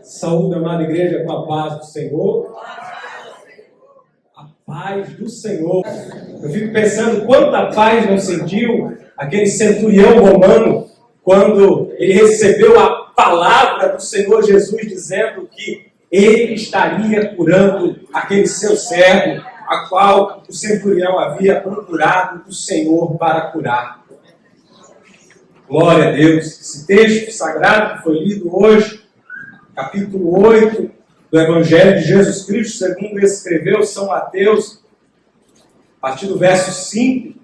Saúde, amada igreja, com a paz do Senhor. A paz do Senhor. Eu fico pensando quanta paz não sentiu aquele centurião romano quando ele recebeu a palavra do Senhor Jesus dizendo que ele estaria curando aquele seu servo, a qual o centurião havia procurado do Senhor para curar. Glória a Deus. Esse texto sagrado que foi lido hoje, capítulo 8 do Evangelho de Jesus Cristo, segundo escreveu São Mateus, a partir do verso 5,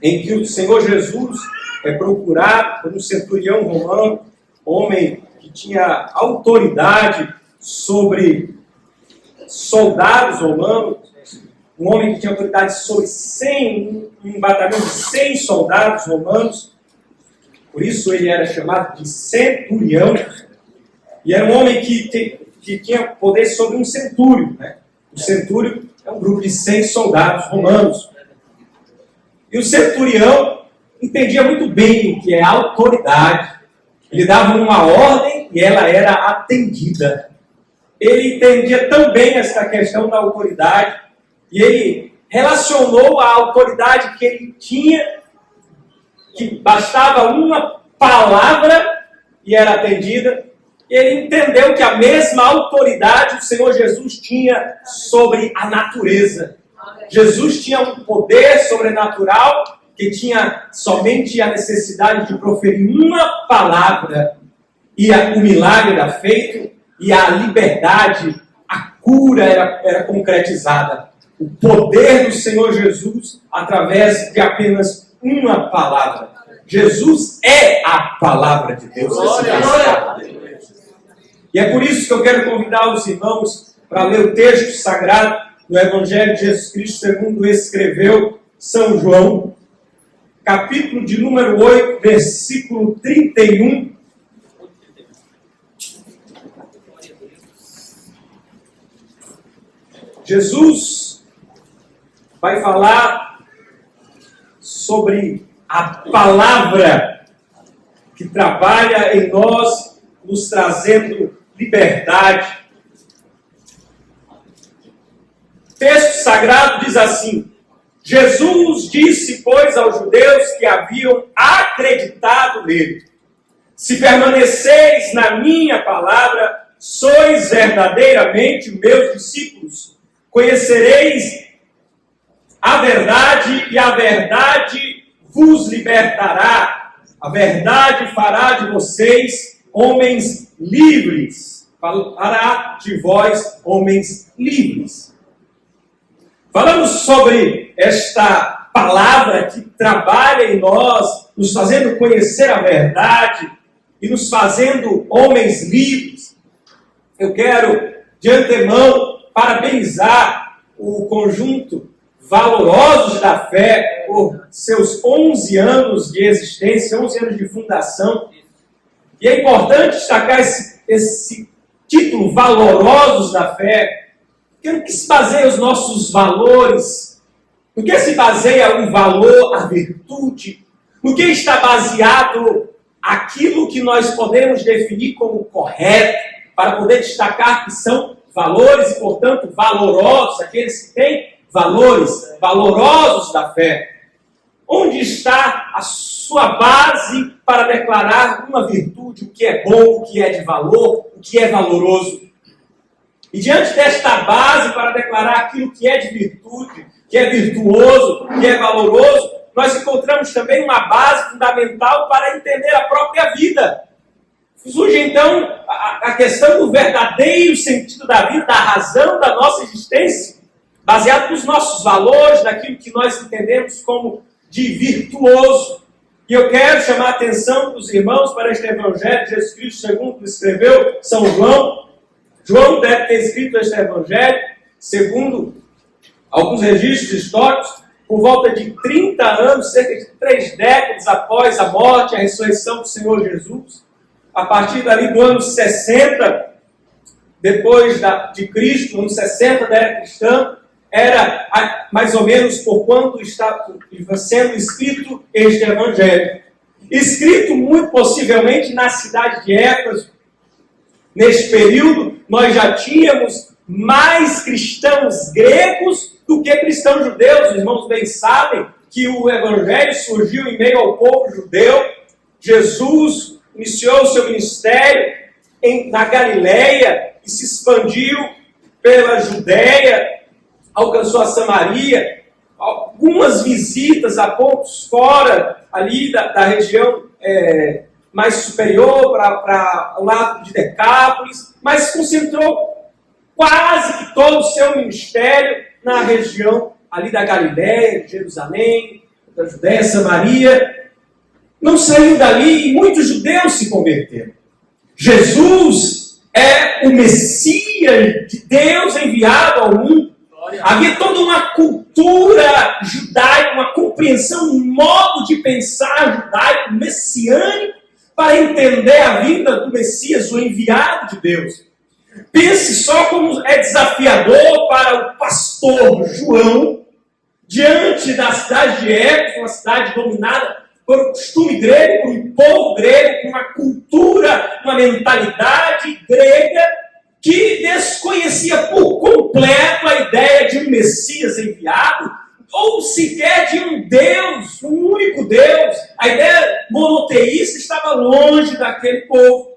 em que o Senhor Jesus é procurado por um centurião romano, homem que tinha autoridade sobre soldados romanos, um homem que tinha autoridade sobre 100, um batalhão de 100 soldados romanos, por isso ele era chamado de centurião, e era um homem que tinha poder sobre um centúrio, né? O centúrio é um grupo de 100 soldados romanos. E o centurião entendia muito bem o que é autoridade. Ele dava uma ordem e ela era atendida. Ele entendia tão bem essa questão da autoridade e ele relacionou a autoridade que ele tinha, que bastava uma palavra e era atendida. Ele entendeu que a mesma autoridade o Senhor Jesus tinha sobre a natureza. Jesus tinha um poder sobrenatural que tinha somente a necessidade de proferir uma palavra e o milagre era feito e a liberdade, a cura era concretizada. O poder do Senhor Jesus através de apenas uma palavra. Jesus é a palavra de Deus. E é por isso que eu quero convidar os irmãos para ler o texto sagrado do Evangelho de Jesus Cristo, segundo escreveu São João, capítulo de número 8, versículo 31. Jesus vai falar sobre a palavra que trabalha em nós, nos trazendo liberdade. O texto sagrado diz assim: Jesus disse, pois, aos judeus que haviam acreditado nele: se permaneceis na minha palavra, sois verdadeiramente meus discípulos. Conhecereis a verdade e a verdade vos libertará. A verdade fará de vocês homens livres. Fará de vós homens livres. Falamos sobre esta palavra que trabalha em nós, nos fazendo conhecer a verdade e nos fazendo homens livres. Eu quero, de antemão, parabenizar o conjunto Valorosos da Fé por seus 11 anos de existência, 11 anos de fundação. E é importante destacar esse título, Valorosos da Fé, porque no que se baseia os nossos valores, no que se baseia o valor, a virtude, no que está baseado aquilo que nós podemos definir como correto, para poder destacar que são valores e, portanto, valorosos, aqueles que têm valores, valorosos da fé. Onde está a sua base para declarar uma virtude, o que é bom, o que é de valor, o que é valoroso? E diante desta base para declarar aquilo que é de virtude, que é virtuoso, que é valoroso, nós encontramos também uma base fundamental para entender a própria vida. Surge então a questão do verdadeiro sentido da vida, da razão da nossa existência, baseado nos nossos valores, daquilo que nós entendemos como de virtuoso. E eu quero chamar a atenção dos irmãos para este Evangelho de Jesus Cristo, segundo escreveu São João. João deve ter escrito este Evangelho, segundo alguns registros históricos, por volta de 30 anos, cerca de 3 décadas após a morte e a ressurreição do Senhor Jesus. A partir dali do ano 60, depois de Cristo, no ano 60 da era cristã, era mais ou menos por quando está sendo escrito este Evangelho. Escrito muito possivelmente na cidade de Éfeso, Neste período, nós já tínhamos mais cristãos gregos do que cristãos judeus. Os irmãos bem sabem que o evangelho surgiu em meio ao povo judeu. Jesus iniciou o seu ministério na Galileia e se expandiu pela Judéia, alcançou a Samaria, algumas visitas a pontos fora ali da região mais superior, para o lado de Decápolis, mas concentrou quase que todo o seu ministério na região ali da Galileia, de Jerusalém, da Judéia, Samaria. Não saiu dali e muitos judeus se converteram. Jesus é o Messias de Deus enviado ao mundo. Havia toda uma cultura judaica, uma compreensão, um modo de pensar judaico, messiânico, para entender a vinda do Messias, o enviado de Deus. Pense só como é desafiador para o pastor João, diante da cidade de Éfeso, uma cidade dominada por um costume grego, por um povo grego, com uma cultura, uma mentalidade grega, que desconhecia por completo a ideia de um Messias enviado, ou sequer de um Deus, um único Deus. A ideia monoteísta estava longe daquele povo.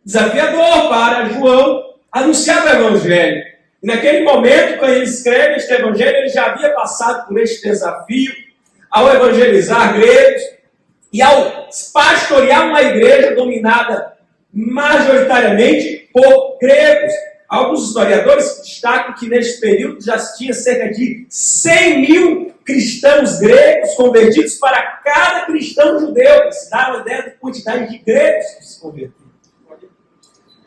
Desafiador para João anunciar o Evangelho. E naquele momento, quando ele escreve este Evangelho, ele já havia passado por este desafio ao evangelizar gregos e ao pastorear uma igreja dominada majoritariamente por gregos. Alguns historiadores destacam que neste período já tinha cerca de 100 mil cristãos gregos convertidos para cada cristão judeu. Isso dá uma ideia da quantidade de gregos que se converteram.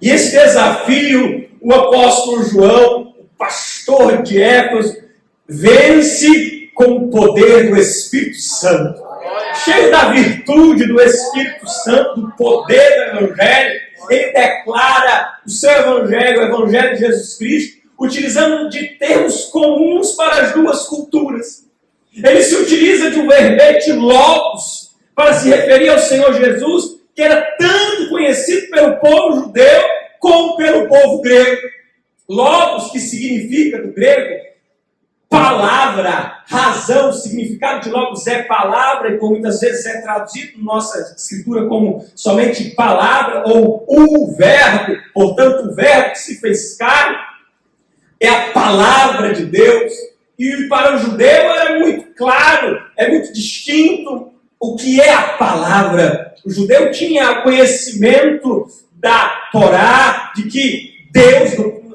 E esse desafio, o apóstolo João, o pastor de Éfeso, vence com o poder do Espírito Santo. Cheio da virtude do Espírito Santo, do poder do Evangelho, ele declara o seu Evangelho, o Evangelho de Jesus Cristo, utilizando de termos comuns para as duas culturas. Ele se utiliza de um verbete logos para se referir ao Senhor Jesus, que era tanto conhecido pelo povo judeu como pelo povo grego. Logos, que significa do grego palavra, razão. O significado de logos é palavra, e por muitas vezes é traduzido na nossa escritura como somente palavra ou o verbo. Portanto, o verbo que se fez carne é a palavra de Deus. E para o judeu era muito claro, é muito distinto o que é a palavra. O judeu tinha conhecimento da Torá, de que Deus,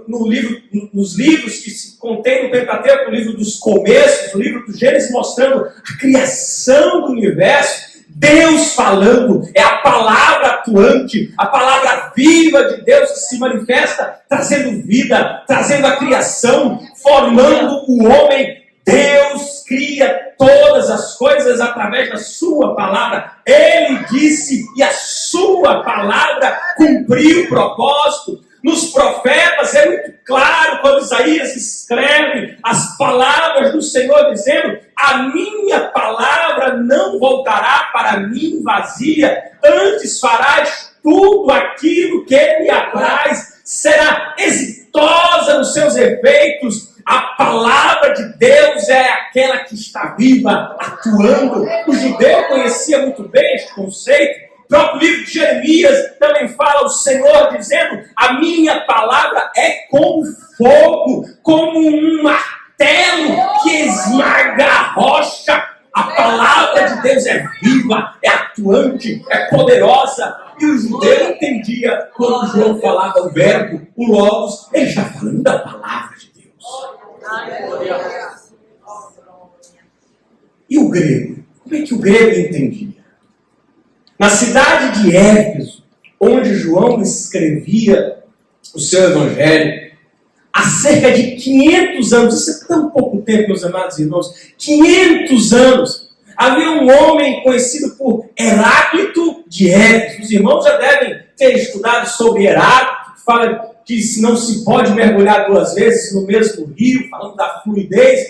nos livros que se contém no Pentateuco, o livro dos começos, o livro do Gênesis, mostrando a criação do universo, Deus falando, é a palavra atuante, a palavra viva de Deus que se manifesta, trazendo vida, trazendo a criação, formando o homem. Deus cria todas as coisas através da sua palavra. Ele disse e a sua palavra cumpriu o propósito. Nos profetas é muito claro quando Isaías escreve as palavras do Senhor dizendo: a minha palavra não voltará para mim vazia, antes farás tudo aquilo que me apraz, será exitosa nos seus efeitos. A palavra de Deus é aquela que está viva, atuando. O judeu conhecia muito bem este conceito. O próprio livro de Jeremias também fala o Senhor dizendo: a minha palavra é como fogo, como um martelo que esmaga a rocha. A palavra de Deus é viva, é atuante, é poderosa. E o judeu entendia quando João falava o verbo, o logos, ele está falando da palavra de Deus. E o grego? Como é que o grego entendia? Na cidade de Éfeso, onde João escrevia o seu evangelho, há cerca de 500 anos, isso é tão pouco tempo, meus amados irmãos, 500 anos, havia um homem conhecido por Heráclito de Éfeso. Os irmãos já devem ter estudado sobre Heráclito, que fala que não se pode mergulhar 2 vezes no mesmo rio, falando da fluidez.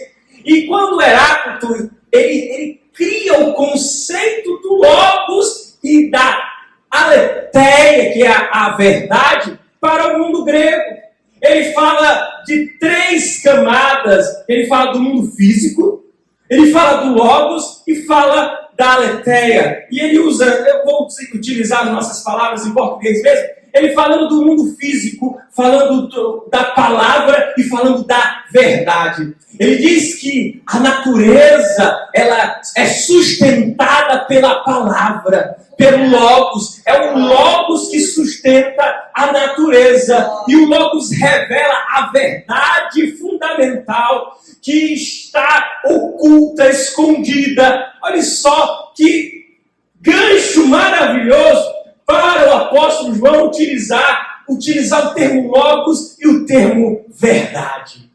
E quando Heráclito, ele cria o conceito do logos e da aletheia, que é a verdade, para o mundo grego. Ele fala de 3 camadas. Ele fala do mundo físico, ele fala do logos e fala da aletheia. E ele usa, eu vou utilizar nossas palavras em português mesmo, ele falando do mundo físico, falando da palavra e falando da verdade. Ele diz que a natureza, ela é sustentada pela palavra, pelo Logos. É o Logos que sustenta a natureza. E o Logos revela a verdade fundamental que está oculta, escondida. Olha só que gancho maravilhoso para o apóstolo João utilizar o termo Logos e o termo verdade.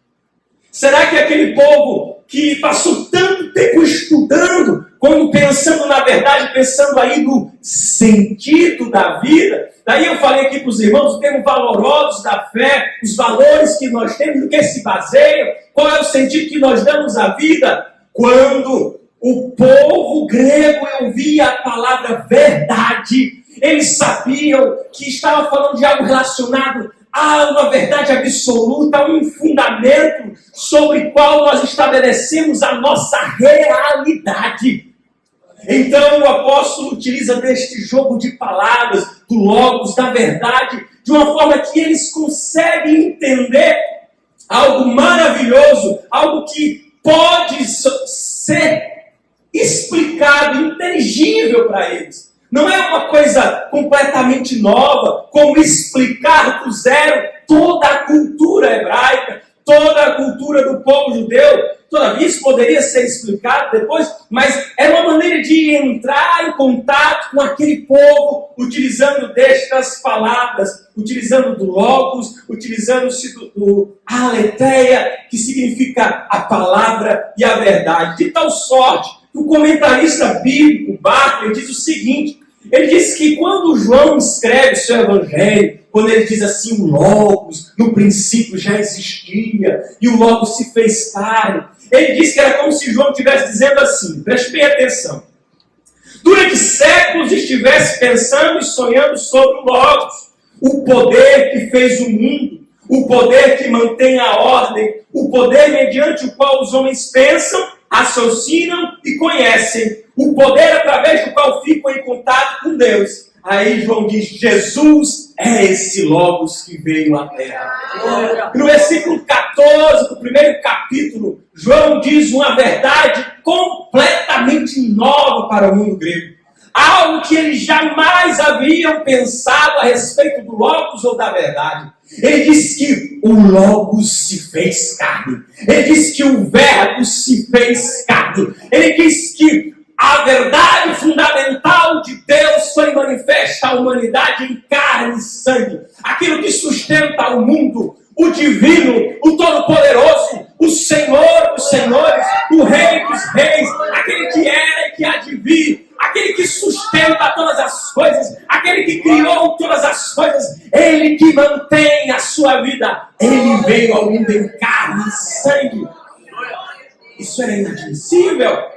Será que aquele povo que passou tanto tempo estudando, quando pensando na verdade, pensando aí no sentido da vida, daí eu falei aqui para os irmãos, o termo valorosos da fé, os valores que nós temos, no que se baseiam, qual é o sentido que nós damos à vida? Quando o povo grego ouvia a palavra verdade, eles sabiam que estava falando de algo relacionado a uma verdade absoluta, a um fundamento sobre o qual nós estabelecemos a nossa realidade. Então o apóstolo utiliza deste jogo de palavras, do Logos, da verdade, de uma forma que eles conseguem entender algo maravilhoso, algo que pode ser explicado, inteligível para eles. Não é uma coisa completamente nova, como explicar do zero toda a cultura hebraica, toda a cultura do povo judeu. Todavia, isso poderia ser explicado depois, mas é uma maneira de entrar em contato com aquele povo, utilizando destas palavras, utilizando do Logos, utilizando-se do aletheia, que significa a palavra e a verdade. De tal sorte, o comentarista bíblico, Barclay, diz o seguinte, ele diz que quando João escreve seu evangelho, quando ele diz assim, o Logos, no princípio já existia, e o Logos se fez carne, ele diz que era como se João estivesse dizendo assim, preste bem atenção, durante séculos estivesse pensando e sonhando sobre o Logos, o poder que fez o mundo, o poder que mantém a ordem, o poder mediante o qual os homens pensam, raciocinam e conhecem, o poder através do qual ficam em contato com Deus. Aí João diz, Jesus é esse Logos que veio à terra. No versículo 14 do primeiro capítulo, João diz uma verdade completamente nova para o mundo grego. Algo que eles jamais haviam pensado a respeito do Logos ou da verdade. Ele diz que o Logos se fez carne. Ele diz que o Verbo se fez carne. Ele diz que a verdade fundamental de Deus foi manifesta à humanidade em carne e sangue. Aquilo que sustenta o mundo, o divino, o todo-poderoso, o Senhor dos senhores, o Rei dos reis, aquele que era e que há de vir, aquele que sustenta todas as coisas, aquele que criou todas as coisas, ele que mantém a sua vida, ele veio ao mundo em carne e sangue. Isso era inadmissível.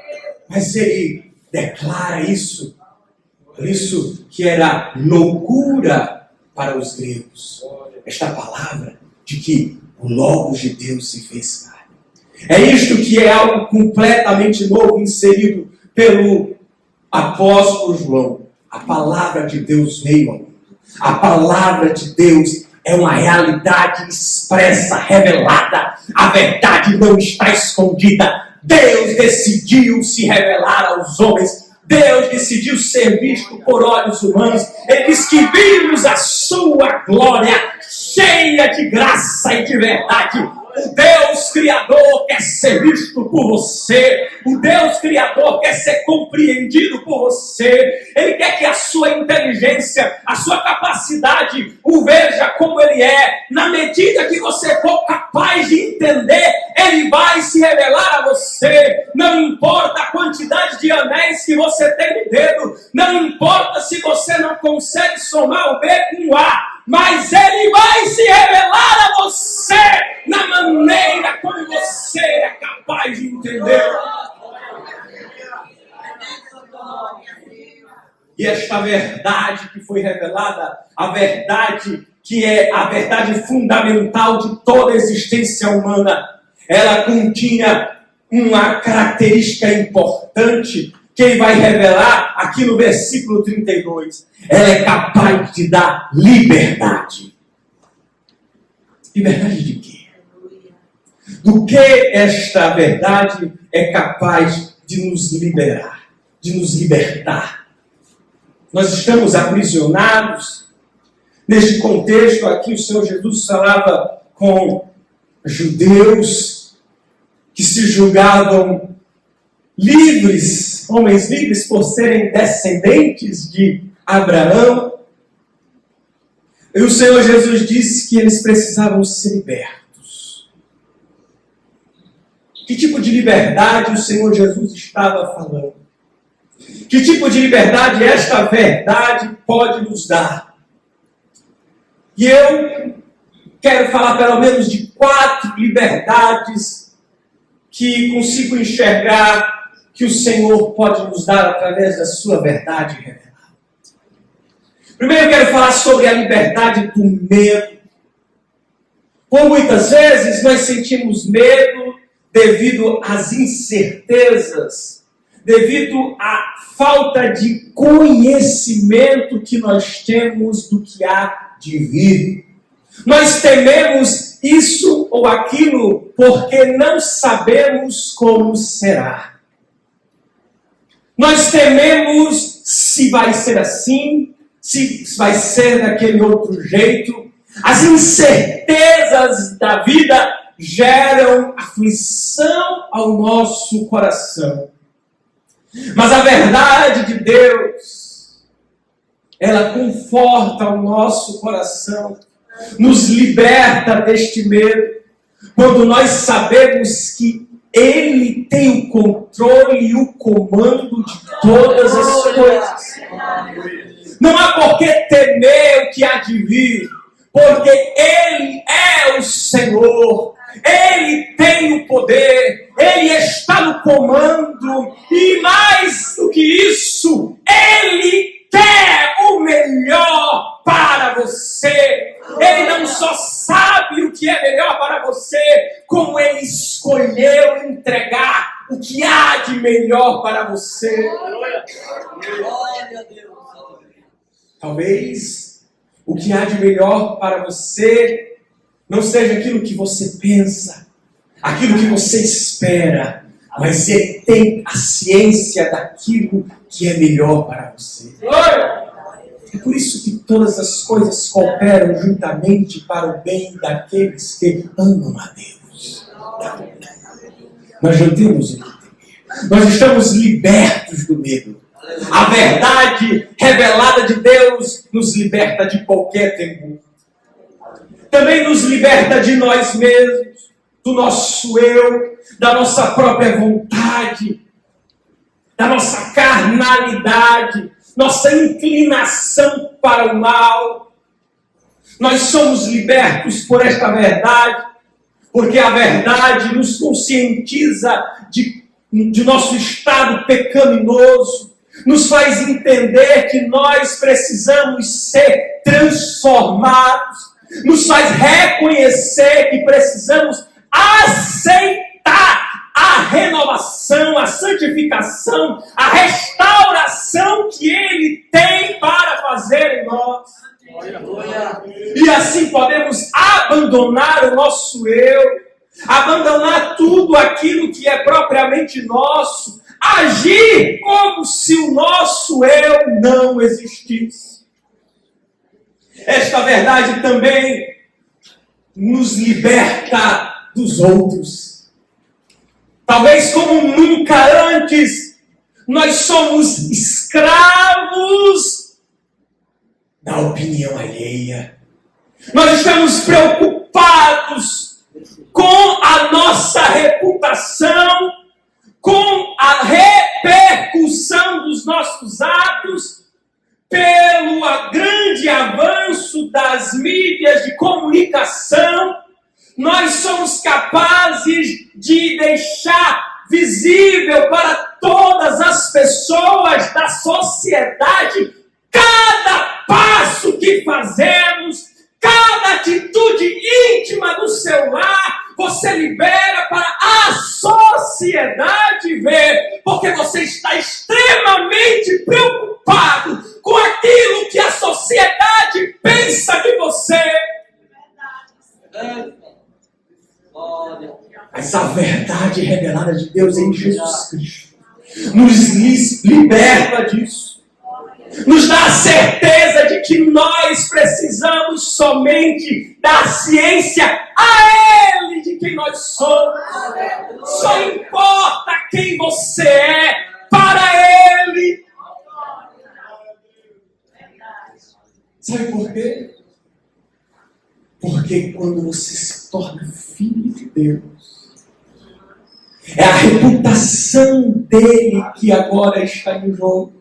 Mas ele declara isso, por isso que era loucura para os gregos, esta palavra de que o Logos de Deus se fez carne. É isto que é algo completamente novo, inserido pelo apóstolo João. A palavra de Deus veio ao mundo. A palavra de Deus é uma realidade expressa, revelada. A verdade não está escondida. Deus decidiu se revelar aos homens. Deus decidiu ser visto por olhos humanos. Ele diz que vimos a sua glória, cheia de graça e de verdade. O Deus Criador quer ser visto por você. O Deus Criador quer ser compreendido por você. Ele quer que a sua inteligência, a sua capacidade, o veja como ele é. Na medida que você for capaz de entender, ele vai se revelar a você. Não importa a quantidade de anéis que você tem no dedo. Não importa se você não consegue somar o B com o A. Mas ele vai se revelar a você na maneira como você é capaz de entender. E esta verdade que foi revelada, a verdade que é a verdade fundamental de toda a existência humana, ela continha uma característica importante que ele vai revelar aqui no versículo 32. Ela é capaz de dar liberdade. Liberdade de quê? Do que esta verdade é capaz de nos liberar, de nos libertar? Nós estamos aprisionados. Neste contexto aqui, o Senhor Jesus falava com judeus que se julgavam livres, homens livres por serem descendentes de Abraão. E o Senhor Jesus disse que eles precisavam ser libertos. Que tipo de liberdade o Senhor Jesus estava falando? Que tipo de liberdade esta verdade pode nos dar? E eu quero falar pelo menos de 4 liberdades que consigo enxergar que o Senhor pode nos dar através da sua verdade revelada. Primeiro eu quero falar sobre a liberdade do medo. Por muitas vezes nós sentimos medo devido às incertezas, devido à falta de conhecimento que nós temos do que há de vir. Nós tememos isso ou aquilo porque não sabemos como será. Nós tememos se vai ser assim, se vai ser daquele outro jeito. As incertezas da vida geram aflição ao nosso coração. Mas a verdade de Deus, ela conforta o nosso coração, nos liberta deste medo, quando nós sabemos que Ele tem o controle e o comando de todas as coisas. Não há por que temer o que há de vir, porque Ele é o Senhor, Ele tem o poder, Ele está no comando, e mais do que isso, Ele quer o melhor para você. Ele não só sabe o que é melhor para você, como Ele escolheu entregar o que há de melhor para você. Glória a Deus. Talvez o que há de melhor para você não seja aquilo que você pensa, aquilo que você espera, mas Ele tem a ciência daquilo que é melhor para você. É por isso que todas as coisas cooperam juntamente para o bem daqueles que amam a Deus. Nós não temos o que temer. Nós estamos libertos do medo. A verdade revelada de Deus nos liberta de qualquer temor. Também nos liberta de nós mesmos, do nosso eu, da nossa própria vontade, da nossa carnalidade, nossa inclinação para o mal. Nós somos libertos por esta verdade, porque a verdade nos conscientiza de nosso estado pecaminoso, nos faz entender que nós precisamos ser transformados, nos faz reconhecer que precisamos aceitar a renovação, a santificação, a restauração que Ele tem para fazer em nós. E assim podemos abandonar o nosso eu, abandonar tudo aquilo que é propriamente nosso, agir como se o nosso eu não existisse. Esta verdade também nos liberta dos outros. Talvez como nunca antes, nós somos escravos da opinião alheia. Nós estamos preocupados com a nossa reputação, com a repercussão dos nossos atos, pelo grande avanço das mídias de comunicação. Nós somos capazes de deixar visível para todas as pessoas da sociedade. Cada passo que fazemos, cada atitude íntima do seu lar, você libera para a sociedade ver, porque você está extremamente preocupado com aquilo que a sociedade pensa de você. Mas a verdade revelada de Deus em Jesus Cristo nos liberta disso. Nos dá a certeza de que nós precisamos somente da ciência a Ele de quem nós somos. Só importa quem você é para Ele. Sabe por quê? Porque quando você se torna filho de Deus, é a reputação dele que agora está em jogo.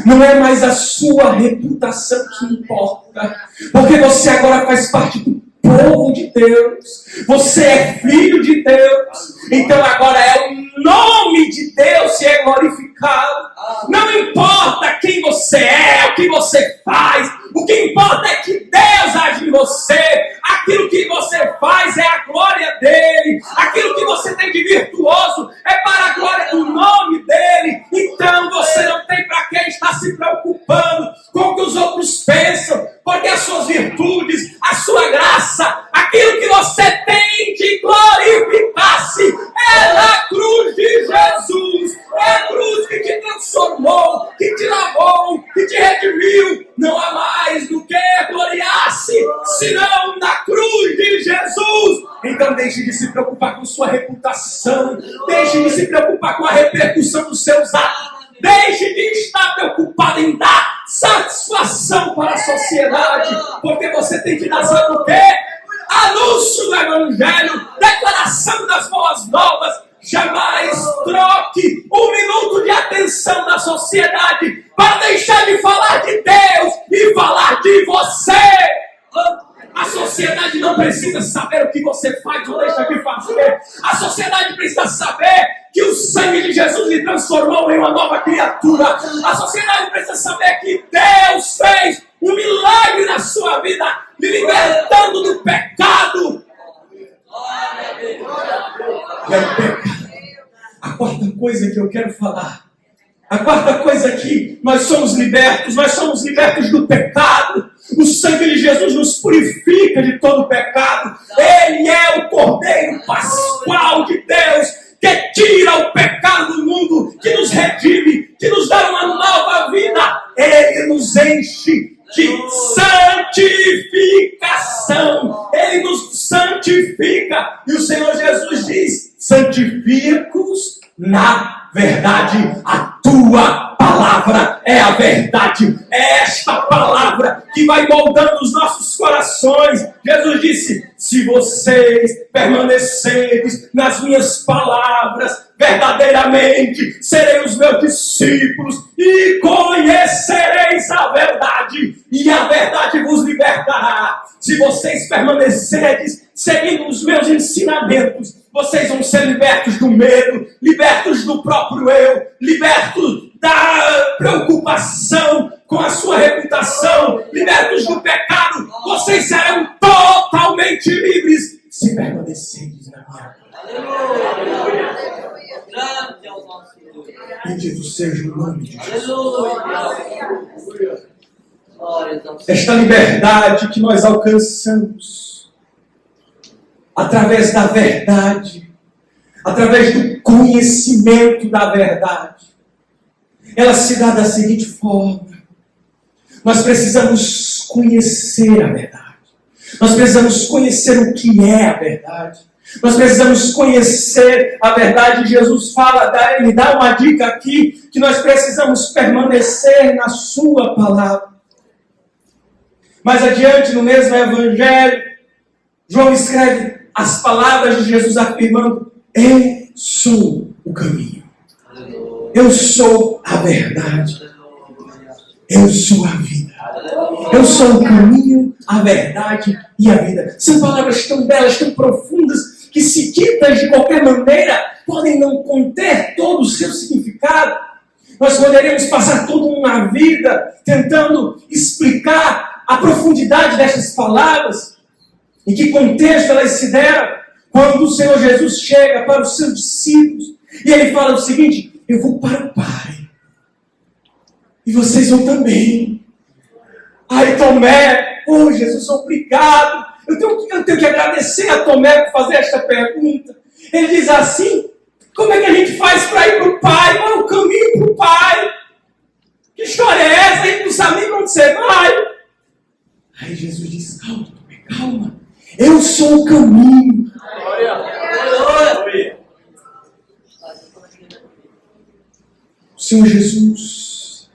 Não é mais a sua reputação que importa, porque você agora faz parte do povo de Deus, você é filho de Deus, então agora é o nome de Deus que é glorificado. Não importa quem você é, o que você faz, o que importa é que Deus age em você. Aquilo que você faz é a glória dele, aquilo que você tem de virtuoso é para a glória do nome dele. Então você não tem para quem estar se preocupando com o que os outros pensam, porque as suas virtudes, a sua graça, aquilo que você tem de glorificar-se é na cruz de Jesus. É a cruz que te transformou, que te lavou, que te redimiu. Não há mais do que gloriar-se, senão na cruz de Jesus. Então deixe de se preocupar com sua reputação, deixe de se preocupar com a repercussão dos seus atos, deixe de estar preocupado em dar satisfação para a sociedade, porque você tem que dar, sabe o quê? Anúncio do Evangelho, declaração das boas novas. Jamais troque um minuto de atenção da sociedade para deixar de falar de Deus e falar de você. A sociedade não precisa saber o que você faz ou deixa de fazer. A sociedade precisa saber que o sangue de Jesus lhe transformou em uma nova criatura. A sociedade precisa saber que Deus fez um milagre na sua vida, lhe libertando do pecado. E aí, pecado. A quarta coisa que eu quero falar, a quarta coisa que nós somos libertos do pecado. O sangue de Jesus nos purifica de todo pecado. Ele é o Cordeiro Pascual de Deus, que tira o pecado do mundo, que nos redime, que nos dá uma nova vida. Ele nos enche de santificação. Ele nos santifica. E o Senhor Jesus diz: santifica-os na verdade. A tua palavra é a verdade. É esta palavra que vai moldando os nossos corações. Jesus disse: se vocês permanecerem nas minhas palavras, verdadeiramente serei os meus discípulos e conhecereis a verdade, e a verdade vos libertará. Se vocês permanecerem seguindo os meus ensinamentos, vocês vão ser libertos do medo, libertos do próprio eu, libertos da preocupação com a sua reputação, libertos do pecado. Vocês serão totalmente livres se permanecerem na minha palavra. Bendito seja o nome de Jesus. Esta liberdade que nós alcançamos através da verdade, através do conhecimento da verdade, ela se dá da seguinte forma: nós precisamos conhecer a verdade, nós precisamos conhecer o que é a verdade, nós precisamos conhecer a verdade. Jesus ele dá uma dica aqui, que nós precisamos permanecer na sua palavra. Mais adiante, no mesmo evangelho, João escreve as palavras de Jesus afirmando: eu sou o caminho, eu sou a verdade, eu sou a vida, eu sou o caminho, a verdade e a vida. São palavras tão belas, tão profundas, que, se ditas de qualquer maneira, podem não conter todo o seu significado. Nós poderíamos passar toda uma vida tentando explicar a profundidade dessas palavras, em que contexto elas se deram, quando o Senhor Jesus chega para os seus discípulos, e ele fala o seguinte: eu vou para o Pai, e vocês vão também. Ai, Tomé, Jesus, obrigado. Eu tenho que agradecer a Tomé por fazer esta pergunta. Ele diz assim: como é que a gente faz para ir para o Pai? Qual é o caminho para o Pai? Que história é essa? A gente não sabe nem para onde você vai. Aí Jesus diz: calma, Tomé, calma. Eu sou o caminho. O Senhor Jesus,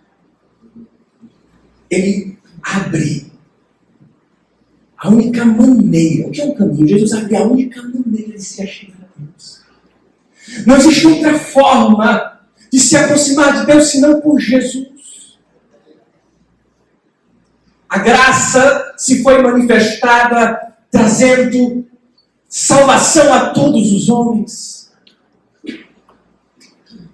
Ele abre a única maneira. O que é um caminho? Jesus abre a única maneira de se achegar a Deus. Não existe outra forma de se aproximar de Deus senão por Jesus. A graça se foi manifestada trazendo salvação a todos os homens.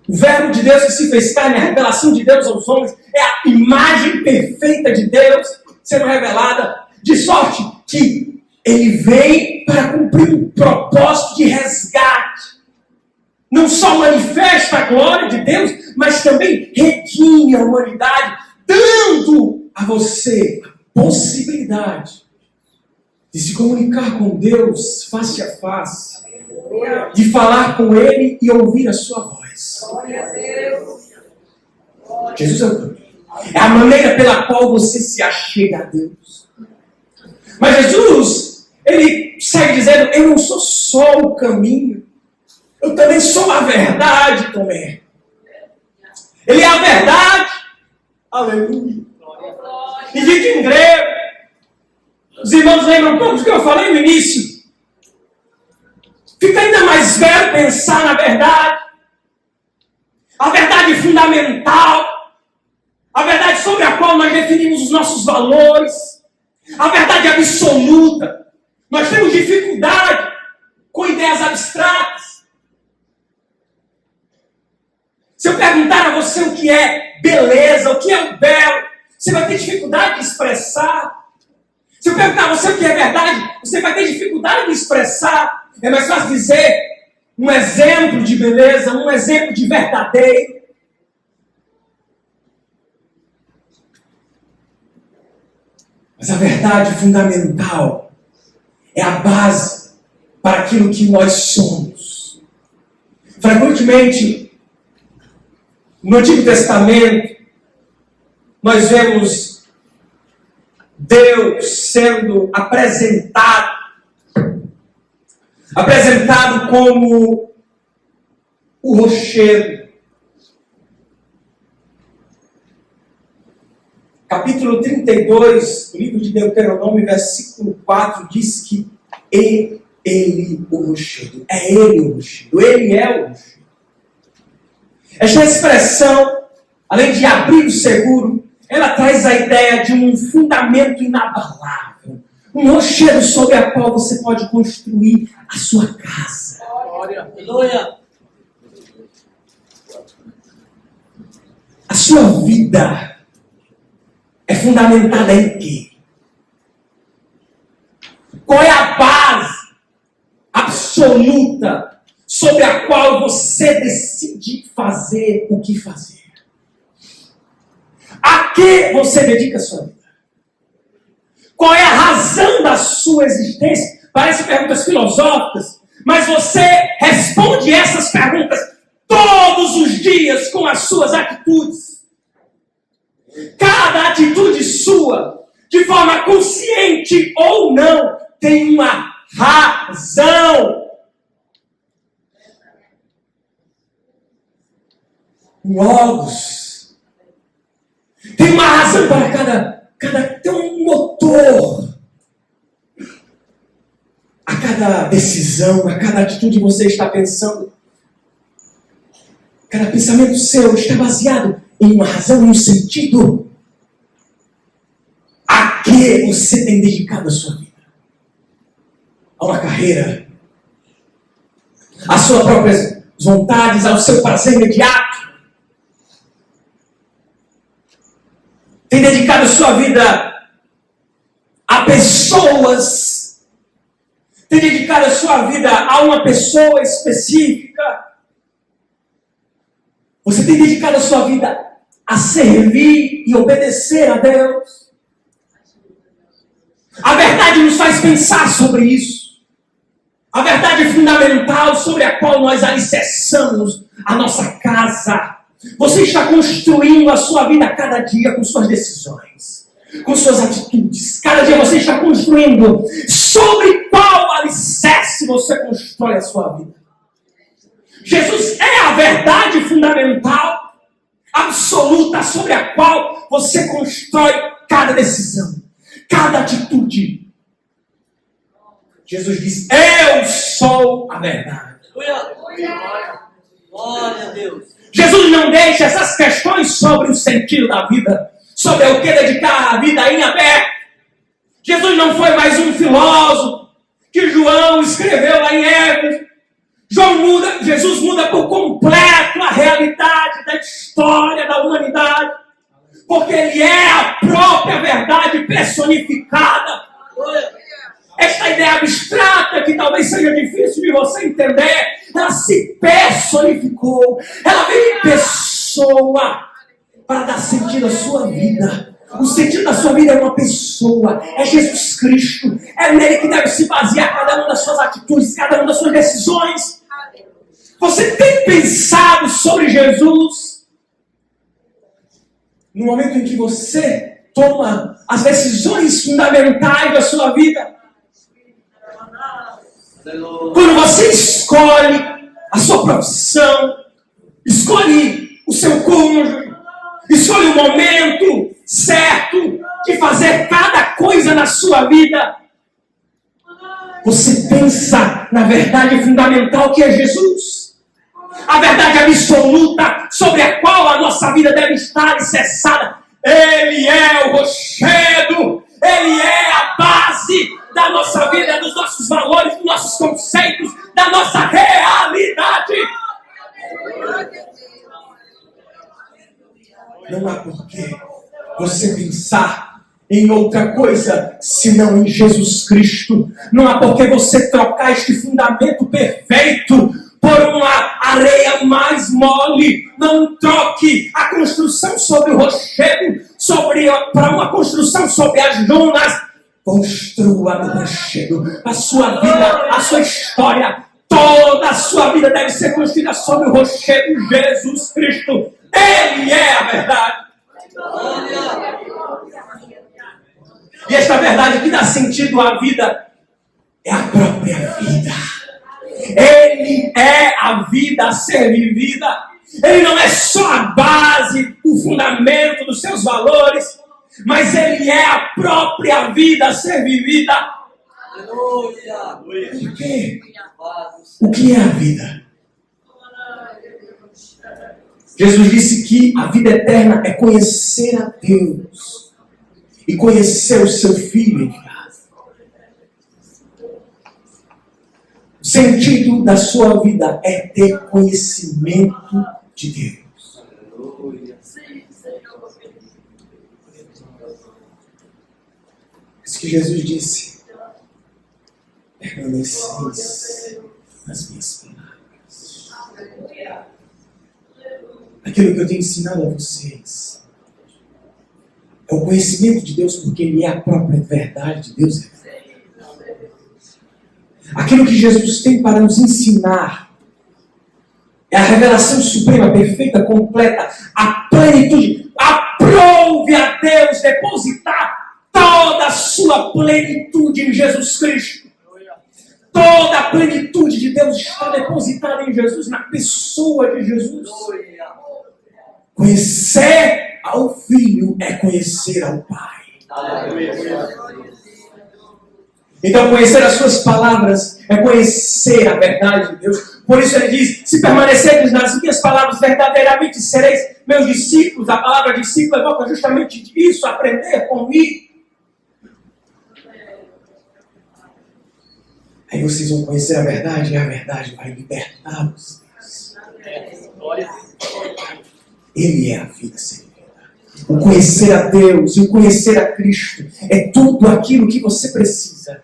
O verbo de Deus que se fez carne, a revelação de Deus aos homens, é a imagem perfeita de Deus sendo revelada, de sorte que Ele vem para cumprir um propósito de resgate. Não só manifesta a glória de Deus, mas também redime a humanidade, dando a você a possibilidade de se comunicar com Deus face a face, de falar com Ele e ouvir a sua voz. Jesus é o caminho. É a maneira pela qual você se achega a Deus. Mas Jesus, Ele segue dizendo: eu não sou só o caminho, eu também sou a verdade, Tomé. Ele é a verdade. Aleluia. E dito em grego, os irmãos lembram um pouco do que eu falei no início. Fica ainda mais velho pensar na verdade. A verdade fundamental. A verdade sobre a qual nós definimos os nossos valores. A verdade absoluta. Nós temos dificuldade com ideias abstratas. Se eu perguntar a você o que é beleza, o que é o belo, você vai ter dificuldade de expressar. Se eu perguntar a você o que é verdade, você vai ter dificuldade de expressar. É mais fácil dizer um exemplo de beleza, um exemplo de verdadeiro. Mas a verdade fundamental é a base para aquilo que nós somos. Frequentemente, no Antigo Testamento, nós vemos Deus sendo apresentado como o rochedo. Capítulo 32 do livro de Deuteronômio, versículo 4, diz que Ele o rochedo. É Ele o rochedo. Ele é o rochedo. Esta expressão, além de abrigo seguro, ela traz a ideia de um fundamento inabalável. Um rochedo sobre a qual você pode construir a sua casa. Aleluia. A sua vida é fundamentada em quê? Qual é a base absoluta sobre a qual você decide fazer o que fazer? A que você dedica a sua vida? Qual é a razão da sua existência? Parecem perguntas filosóficas, mas você responde essas perguntas todos os dias com as suas atitudes. Cada atitude sua, de forma consciente ou não, tem uma razão. Logos. Tem uma razão para cada tem um motor. A cada decisão, a cada atitude que você está pensando, cada pensamento seu está baseado em uma razão, em um sentido. A que você tem dedicado a sua vida? A uma carreira? às suas próprias vontades, ao seu prazer imediato. Tem dedicado sua vida a pessoas. Tem dedicado a sua vida a uma pessoa específica. Você tem dedicado a sua vida a servir e obedecer a Deus. A verdade nos faz pensar sobre isso. A verdade fundamental sobre a qual nós alicerçamos a nossa casa. Você está construindo a sua vida a cada dia com suas decisões, com suas atitudes. Cada dia você está construindo sobre qual alicerce você constrói a sua vida. Jesus é a verdade fundamental, absoluta, sobre a qual você constrói cada decisão, cada atitude. Jesus diz: eu sou a verdade. Glória a Deus. Jesus não deixa essas questões sobre o sentido da vida, sobre o que dedicar a vida em aberto. Jesus não foi mais um filósofo que João escreveu lá em Éfeso. Jesus muda por completo a realidade da história da humanidade, porque Ele é a própria verdade personificada. Esta ideia abstrata, que talvez seja difícil de você entender, ela se personificou. Ela veio em pessoa para dar sentido à sua vida. O sentido da sua vida é uma pessoa, é Jesus Cristo. É nele que deve se basear cada uma das suas atitudes, cada uma das suas decisões. Você tem pensado sobre Jesus? No momento em que você toma as decisões fundamentais da sua vida, quando você escolhe a sua profissão, escolhe o seu cônjuge, escolhe o momento certo de fazer cada coisa na sua vida, você pensa na verdade fundamental que é Jesus. A verdade absoluta sobre a qual a nossa vida deve estar alicerçada. Ele é o rochedo, Ele é a base da nossa vida, dos nossos valores, dos nossos conceitos, da nossa realidade. Não há porquê você pensar em outra coisa senão em Jesus Cristo. Não há porquê você trocar este fundamento perfeito por uma areia mais mole. Não troque a construção sobre o rochedo para uma construção sobre as dunas. Construa no rochedo a sua vida, a sua história. Toda a sua vida deve ser construída sobre o rochedo Jesus Cristo. Ele é a verdade. E esta verdade que dá sentido à vida é a própria vida. Ele é a vida a ser vivida. Ele não é só a base, o fundamento dos seus valores, mas Ele é a própria vida a ser vivida. Por quê? O que é a vida? Jesus disse que a vida eterna é conhecer a Deus e conhecer o seu Filho. O sentido da sua vida é ter conhecimento de Deus. Isso que Jesus disse: permaneceis nas minhas palavras. Aquilo que eu tenho ensinado a vocês é o conhecimento de Deus, porque Ele é a própria verdade de Deus. Aquilo que Jesus tem para nos ensinar é a revelação suprema, perfeita, completa, a plenitude. Aprove a Deus depositar toda a sua plenitude em Jesus Cristo. Toda a plenitude de Deus está depositada em Jesus, na pessoa de Jesus. Conhecer ao Filho é conhecer ao Pai. Então, conhecer as suas palavras é conhecer a verdade de Deus. Por isso ele diz: se permanecerdes nas minhas palavras, verdadeiramente sereis meus discípulos. A palavra discípulo evoca justamente isso, aprender comigo. Aí vocês vão conhecer a verdade e a verdade vai libertar vocês. Ele é a vida sem vida. O conhecer a Deus e o conhecer a Cristo é tudo aquilo que você precisa.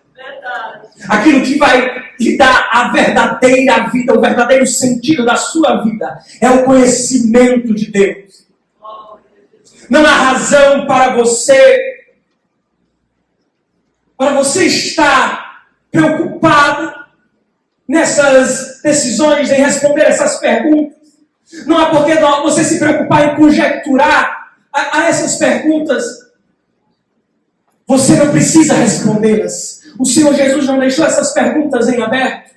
Aquilo que vai lhe dar a verdadeira vida, o verdadeiro sentido da sua vida é o conhecimento de Deus. Não há razão para você estar preocupado nessas decisões, em responder essas perguntas. Não há por que você se preocupar em conjecturar a essas perguntas. Você não precisa respondê-las. O Senhor Jesus não deixou essas perguntas em aberto.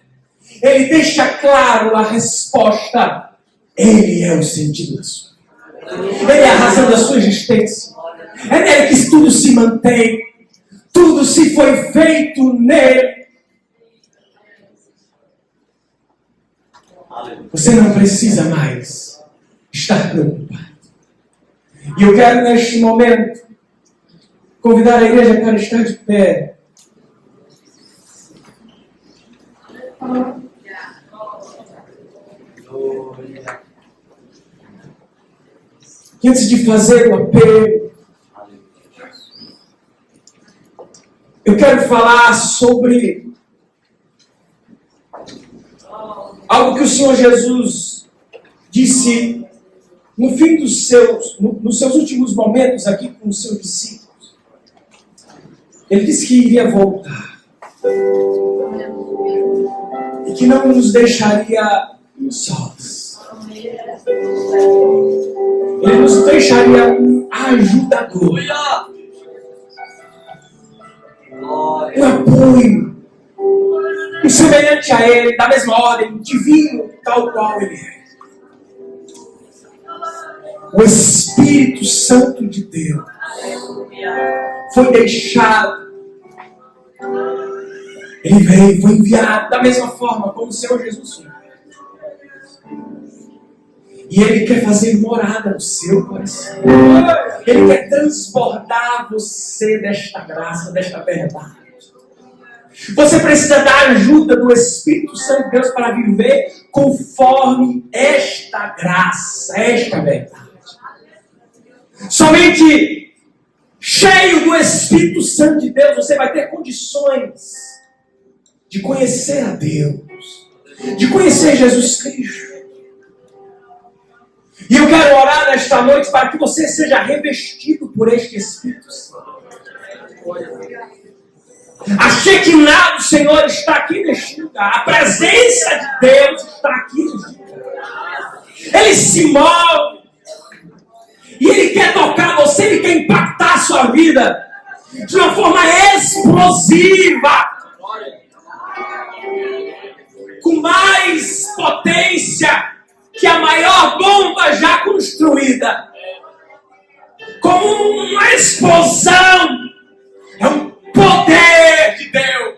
Ele deixa claro a resposta. Ele é o sentido da sua vida. Ele é a razão da sua existência. É nele que tudo se mantém. Tudo se foi feito nele. Você não precisa mais estar preocupado. E eu quero neste momento convidar a igreja para estar de pé. E antes de fazer o apelo, eu quero falar sobre algo que o Senhor Jesus disse no fim nos seus últimos momentos aqui com os seus discípulos. Ele disse que iria voltar. E que não nos deixaria sós. Ele nos deixaria um ajudador. Um apoio. Um semelhante a ele, da mesma ordem, divino, tal qual ele é. O Espírito Santo de Deus foi deixado. Ele veio, foi enviado da mesma forma como o Senhor Jesus foi. E Ele quer fazer morada no seu coração. Ele quer transbordar você desta graça, desta verdade. Você precisa da ajuda do Espírito Santo de Deus para viver conforme esta graça, esta verdade. Somente cheio do Espírito Santo de Deus você vai ter condições de conhecer a Deus, de conhecer Jesus Cristo. E eu quero orar nesta noite para que você seja revestido por este Espírito Santo. A Shekinah do Senhor está aqui neste lugar. A presença de Deus está aqui neste lugar. Ele se move. E Ele quer tocar você, Ele quer impactar a sua vida de uma forma explosiva. Com mais potência que a maior bomba já construída. Como uma explosão. É um poder de Deus.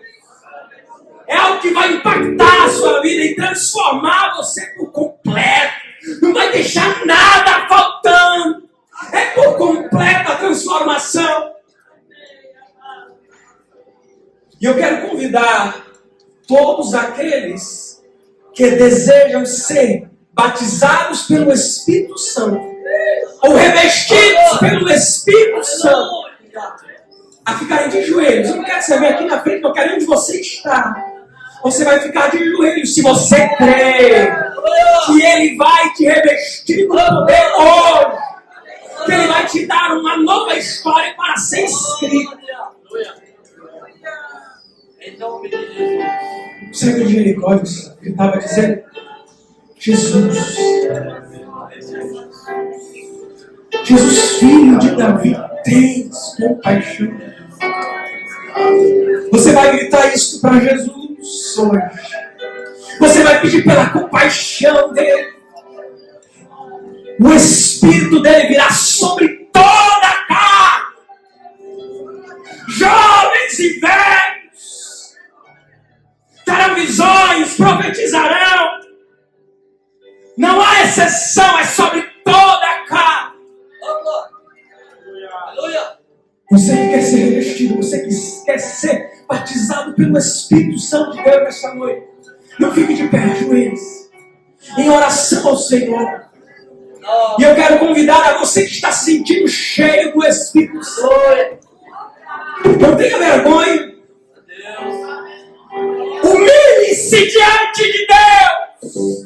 É algo que vai impactar a sua vida e transformar você por completo. Não vai deixar nada faltando. É por completa a transformação. E eu quero convidar todos aqueles que desejam ser batizados pelo Espírito Santo ou revestidos pelo Espírito Santo a ficarem de joelhos. Eu não quero que você venha aqui na frente, eu quero onde você está. Você vai ficar de joelhos se você crê que Ele vai te revestir com poder hoje, que Ele vai te dar uma nova história para ser escrita. O Senhor de Jericó estava dizendo: Jesus, filho de Davi, tens compaixão. Você vai gritar isso para Jesus hoje. Você vai pedir pela compaixão dele. O Espírito dele virá sobre toda a carne. Jovens e velhos terão visões, profetizarão. Não há exceção, é sobre toda a carne. Você que quer ser revestido, você que quer ser batizado pelo Espírito Santo de Deus nessa noite, não fique de pé, ajoelhe em oração ao Senhor. E eu quero convidar a você que está se sentindo cheio do Espírito Santo. Não tenha vergonha. Humilhe-se diante de Deus.